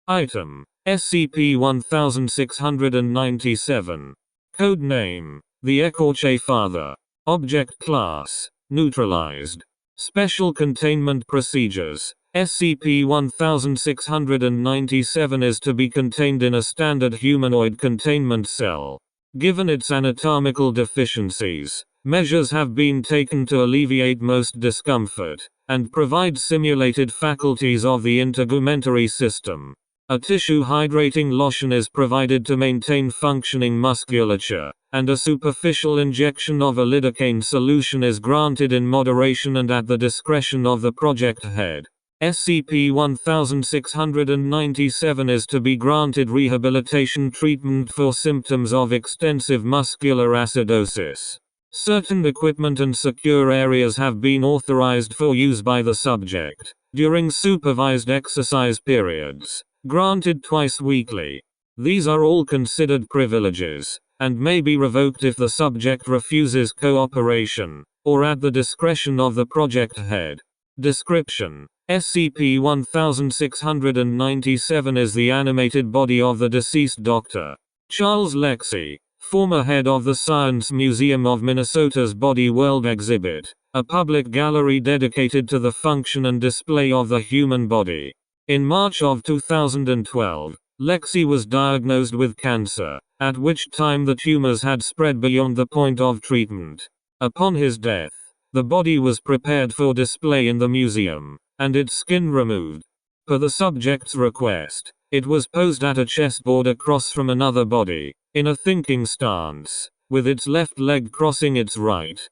Item: SCP-1697. Code name: the Écorché Father. Object Class: Neutralized. Special Containment Procedures: SCP-1697 is to be contained in a standard humanoid containment cell. Given its anatomical deficiencies, measures have been taken to alleviate most discomfort, and provide simulated faculties of the integumentary system. A tissue hydrating lotion is provided to maintain functioning musculature, and a superficial injection of a lidocaine solution is granted in moderation and at the discretion of the project head. SCP-1697 is to be granted rehabilitation treatment for symptoms of extensive muscular acidosis. Certain equipment and secure areas have been authorized for use by the subject during supervised exercise periods, granted twice weekly. These are all considered privileges, and may be revoked if the subject refuses cooperation, or at the discretion of the project head. Description: SCP-1697 is the animated body of the deceased Dr. Charles Lexie, former head of the Science Museum of Minnesota's Body World exhibit, a public gallery dedicated to the function and display of the human body. In March of 2012, Lexie was diagnosed with cancer, at which time the tumors had spread beyond the point of treatment. Upon his death, the body was prepared for display in the museum, and its skin removed. Per the subject's request, it was posed at a chessboard across from another body, in a thinking stance, with its left leg crossing its right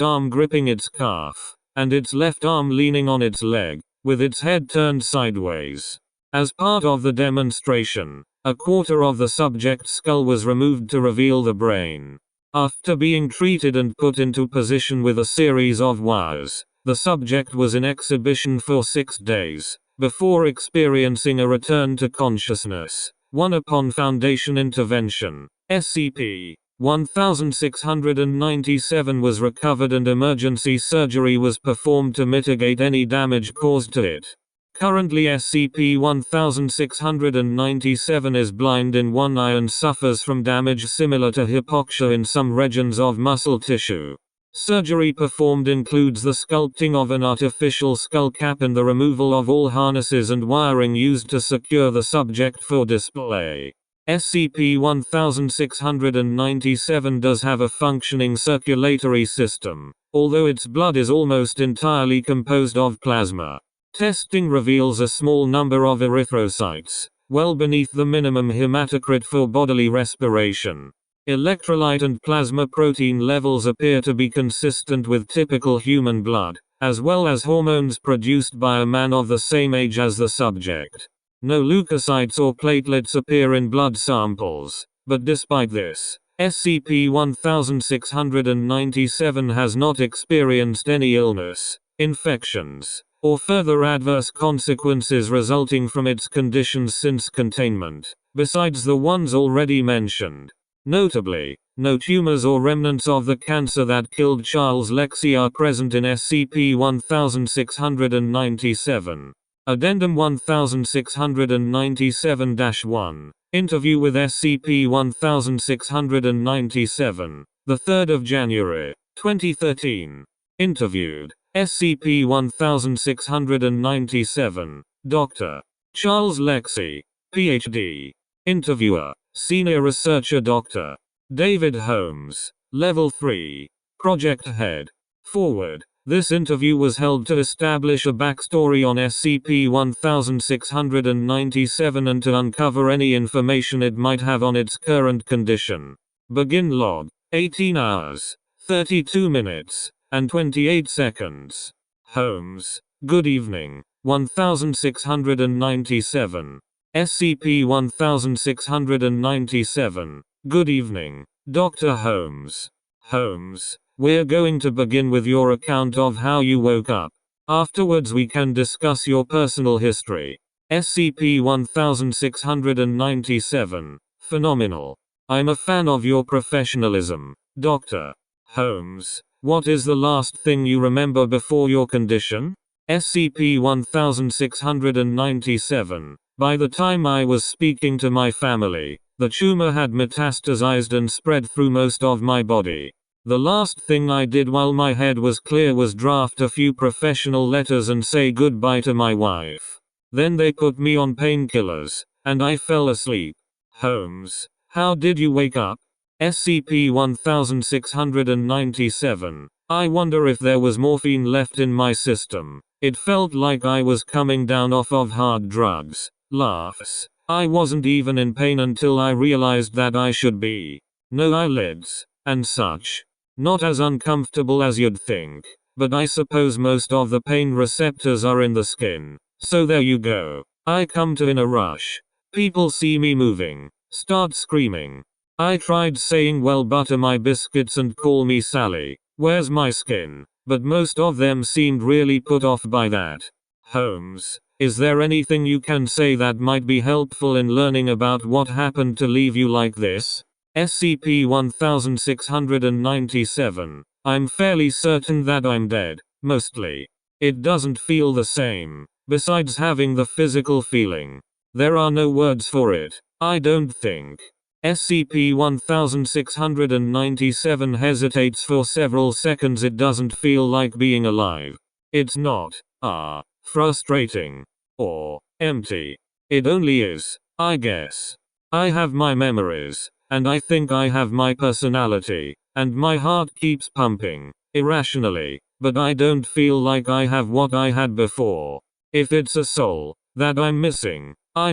arm gripping its calf, and its left arm leaning on its leg, with its head turned sideways. As part of the demonstration, a quarter of the subject's skull was removed to reveal the brain. After being treated and put into position with a series of wires, the subject was in exhibition for 6 days, before experiencing a return to consciousness. One upon Foundation intervention, SCP-1697 was recovered and emergency surgery was performed to mitigate any damage caused to it. Currently SCP-1697 is blind in one eye and suffers from damage similar to hypoxia in some regions of muscle tissue. Surgery performed includes the sculpting of an artificial skull cap and the removal of all harnesses and wiring used to secure the subject for display. SCP-1697 does have a functioning circulatory system, although its blood is almost entirely composed of plasma. Testing reveals a small number of erythrocytes, well beneath the minimum hematocrit for bodily respiration. Electrolyte and plasma protein levels appear to be consistent with typical human blood, as well as hormones produced by a man of the same age as the subject. No leukocytes or platelets appear in blood samples, but despite this, SCP-1697 has not experienced any illness, infections, or further adverse consequences resulting from its conditions since containment, besides the ones already mentioned. Notably, no tumors or remnants of the cancer that killed Charles Lexie are present in SCP-1697. Addendum 1697-1. Interview with SCP-1697. 3 January, 2013. Interviewed. SCP-1697. Dr. Charles Lexie, Ph.D. Interviewer. Senior Researcher Dr. David Holmes. Level 3. Project Head. Forward. This interview was held to establish a backstory on SCP-1697 and to uncover any information it might have on its current condition. Begin log. 18 hours, 32 minutes, and 28 seconds. Holmes. Good evening. 1697. SCP-1697. Good evening, Dr. Holmes. Holmes, we're going to begin with your account of how you woke up. Afterwards we can discuss your personal history. SCP-1697. Phenomenal. I'm a fan of your professionalism, Dr. Holmes. What is the last thing you remember before your condition? SCP-1697. By the time I was speaking to my family, the tumor had metastasized and spread through most of my body. The last thing I did while my head was clear was draft a few professional letters and say goodbye to my wife. Then they put me on painkillers, and I fell asleep. Holmes, how did you wake up? SCP-1697. I wonder if there was morphine left in my system. It felt like I was coming down off of hard drugs. Laughs. I wasn't even in pain until I realized that I should be. No eyelids, and such. Not as uncomfortable as you'd think. But I suppose most of the pain receptors are in the skin. So there you go. I come to in a rush. People see me moving, start screaming. I tried saying well butter my biscuits and call me Sally. Where's my skin? But most of them seemed really put off by that. Holmes, is there anything you can say that might be helpful in learning about what happened to leave you like this? SCP-1697. I'm fairly certain that I'm dead, mostly. It doesn't feel the same, besides having the physical feeling. There are no words for it, I don't think. SCP-1697 hesitates for several seconds. It doesn't feel like being alive. It's not, frustrating. Or, empty. It only is, I guess. I have my memories, and I think I have my personality, and my heart keeps pumping, irrationally, but I don't feel like I have what I had before. If it's a soul that I'm missing, I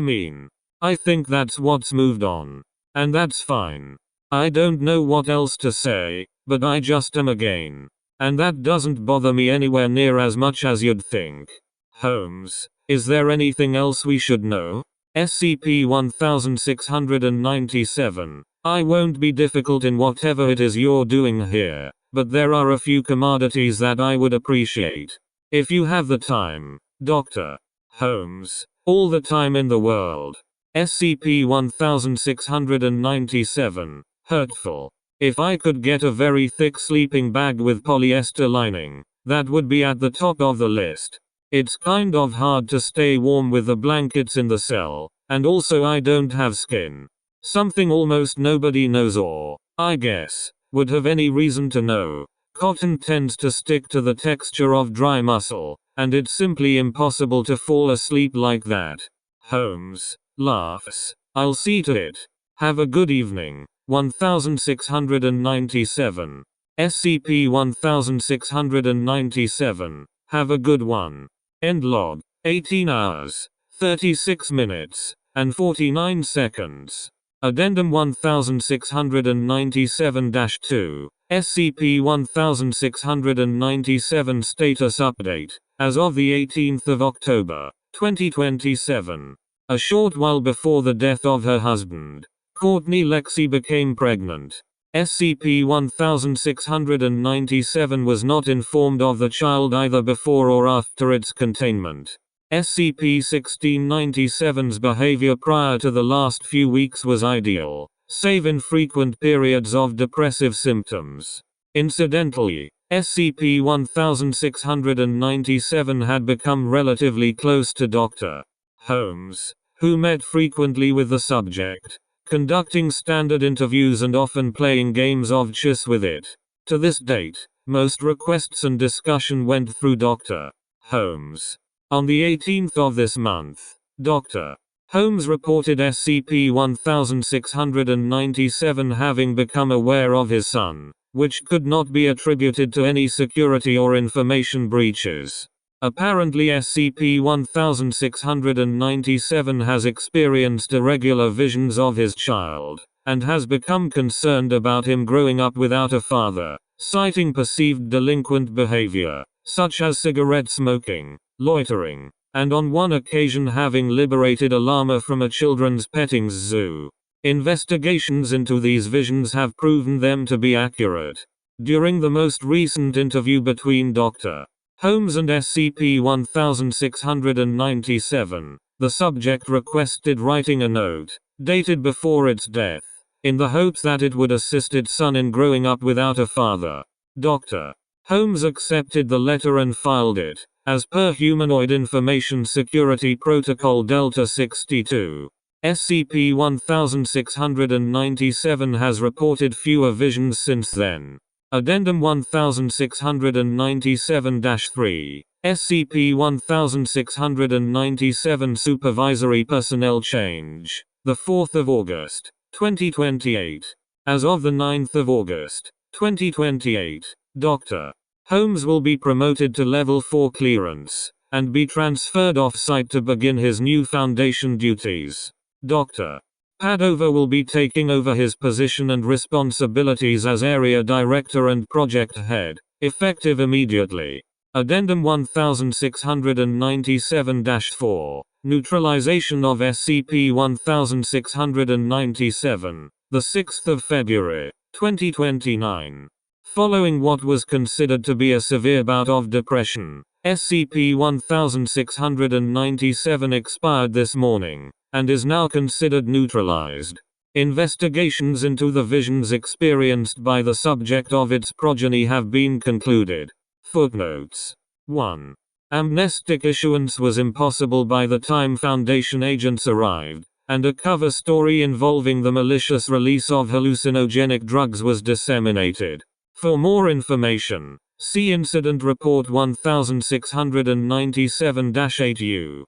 think that's what's moved on. And that's fine. I don't know what else to say, but I just am again. And that doesn't bother me anywhere near as much as you'd think. Holmes, is there anything else we should know? SCP-1697. I won't be difficult in whatever it is you're doing here, but there are a few commodities that I would appreciate. If you have the time, Dr. Holmes. All the time in the world. SCP-1697. Hurtful. If I could get a very thick sleeping bag with polyester lining, that would be at the top of the list. It's kind of hard to stay warm with the blankets in the cell, and also I don't have skin. Something almost nobody knows or, I guess, would have any reason to know. Cotton tends to stick to the texture of dry muscle, and it's simply impossible to fall asleep like that. Holmes laughs. I'll see to it. Have a good evening. 1697. SCP-1697. Have a good one. End log. 18 hours, 36 minutes, and 49 seconds. Addendum 1697-2. SCP-1697 status update. As of the 18th of October, 2027. A short while before the death of her husband, Courtney Lexi became pregnant. SCP-1697 was not informed of the child either before or after its containment. SCP-1697's behavior prior to the last few weeks was ideal, save in frequent periods of depressive symptoms. Incidentally, SCP-1697 had become relatively close to Dr. Holmes, who met frequently with the subject, conducting standard interviews and often playing games of chess with it. To this date, most requests and discussion went through Dr. Holmes. On the 18th of this month, Dr. Holmes reported SCP-1697 having become aware of his son, which could not be attributed to any security or information breaches. Apparently SCP-1697 has experienced irregular visions of his child, and has become concerned about him growing up without a father, citing perceived delinquent behavior, such as cigarette smoking, loitering, and on one occasion having liberated a llama from a children's petting zoo. Investigations into these visions have proven them to be accurate. During the most recent interview between Dr. Holmes and SCP-1697, the subject requested writing a note, dated before its death, in the hopes that it would assist its son in growing up without a father. Dr. Holmes accepted the letter and filed it, as per Humanoid Information Security Protocol Delta 62. SCP-1697 has reported fewer visions since then. Addendum 1697-3. SCP-1697 Supervisory Personnel Change. 4th of August, 2028. As of 9th of August, 2028, Dr. Holmes will be promoted to Level 4 clearance, and be transferred off-site to begin his new Foundation duties. Dr. Padova will be taking over his position and responsibilities as Area Director and Project Head, effective immediately. Addendum 1697-4. Neutralization of SCP-1697, 6th of February, 2029. Following what was considered to be a severe bout of depression, SCP-1697 expired this morning, and is now considered neutralized. Investigations into the visions experienced by the subject of its progeny have been concluded. Footnotes. 1. Amnestic issuance was impossible by the time Foundation agents arrived, and a cover story involving the malicious release of hallucinogenic drugs was disseminated. For more information, see Incident Report 1697-8U.